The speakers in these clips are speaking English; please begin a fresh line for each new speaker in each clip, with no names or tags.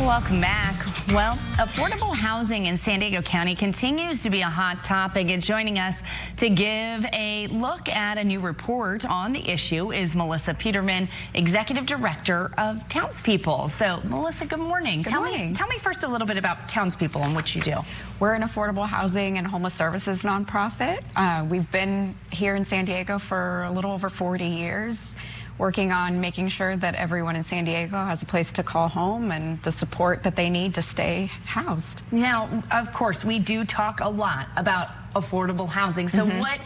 Welcome back. Well, affordable housing in San Diego County continues to be a hot topic, and joining us to give a look at a new report on the issue is Melissa Peterman, Executive Director of Townspeople. So, Melissa, good morning.
Good morning.
Tell me first a little bit about Townspeople and what you do.
We're an affordable housing and homeless services nonprofit. We've been here in San Diego for a little over 40 years. Working on making sure that everyone in San Diego has a place to call home and the support that they need to stay housed.
Now, of course, we do talk a lot about affordable housing. So what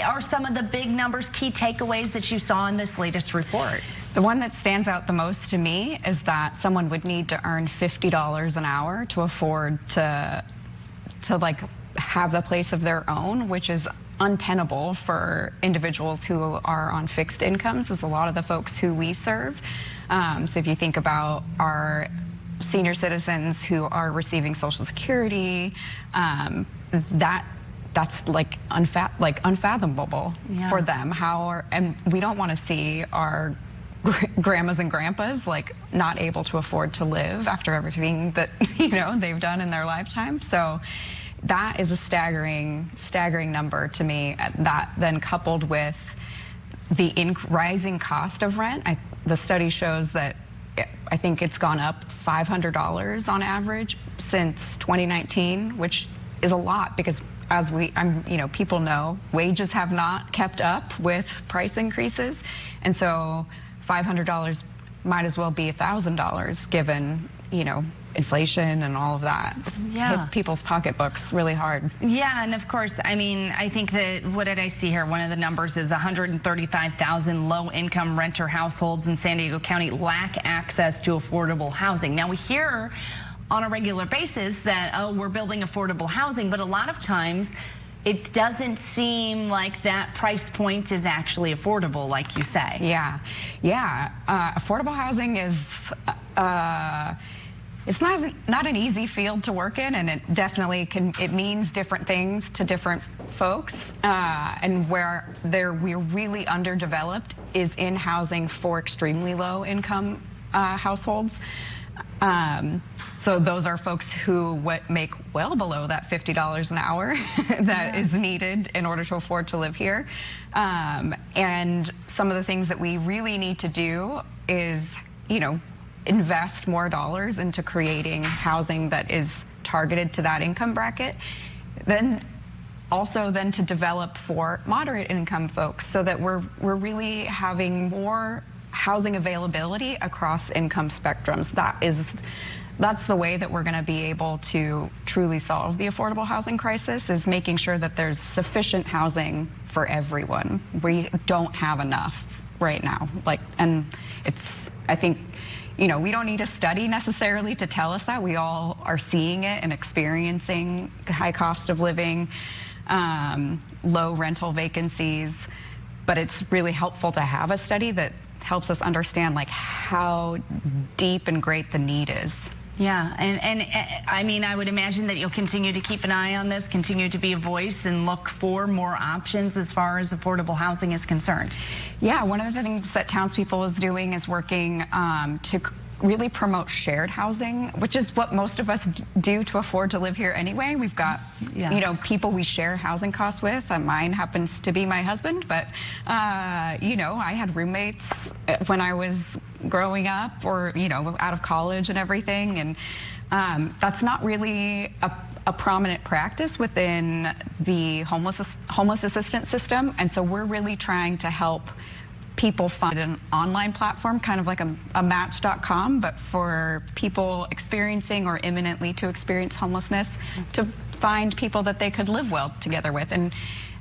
are some of the big numbers, key takeaways that you saw in this latest report?
The one that stands out the most to me is that someone would need to earn $50 an hour to afford to like have the place of their own, which is untenable for individuals who are on fixed incomes, as a lot of the folks who we serve. So if you think about our senior citizens who are receiving Social Security, that's like unfathomable for them. And we don't want to see our grandmas and grandpas like not able to afford to live after everything that they've done in their lifetime. So that is a staggering number to me. That then coupled with the rising cost of rent, the study shows that I think it's gone up $500 on average since 2019, which is a lot because people know wages have not kept up with price increases, and so $500 might as well be $1,000 given inflation and all of that.
Yeah.
Hits people's pocketbooks really hard.
Yeah, and of course, I mean, I think that, what did I see here? One of the numbers is 135,000 low-income renter households in San Diego County lack access to affordable housing. Now, we hear on a regular basis that, oh, we're building affordable housing, but a lot of times it doesn't seem like that price point is actually affordable, like you say.
Yeah. Affordable housing is it's not an easy field to work in, and it definitely it means different things to different folks. And where we're really underdeveloped is in housing for extremely low income households. So those are folks who make well below that $50 an hour that is needed in order to afford to live here. And some of the things that we really need to do is, invest more dollars into creating housing that is targeted to that income bracket. Then to develop for moderate income folks so that we're really having more housing availability across income spectrums. That's the way that we're going to be able to truly solve the affordable housing crisis, is making sure that there's sufficient housing for everyone. We don't have enough right now. I think, we don't need a study necessarily to tell us that. We all are seeing it and experiencing the high cost of living, low rental vacancies, but it's really helpful to have a study that helps us understand how deep and great the need is.
Yeah, and I mean, I would imagine that you'll continue to keep an eye on this, continue to be a voice and look for more options as far as affordable housing is concerned.
Yeah, one of the things that Townspeople is doing is working to really promote shared housing, which is what most of us do to afford to live here anyway. We've got, people we share housing costs with. Mine happens to be my husband, but, I had roommates when I was growing up or, out of college and everything. And that's not really a prominent practice within the homeless assistance system. And so we're really trying to help people find an online platform, kind of like a match.com, but for people experiencing or imminently to experience homelessness, to find people that they could live well together with. And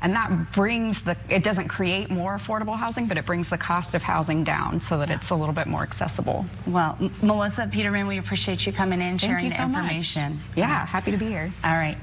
that brings it doesn't create more affordable housing, but it brings the cost of housing down so that it's a little bit more accessible.
Well, Melissa Peterman, we appreciate you coming in, sharing the information.
Yeah, happy to be here.
All right.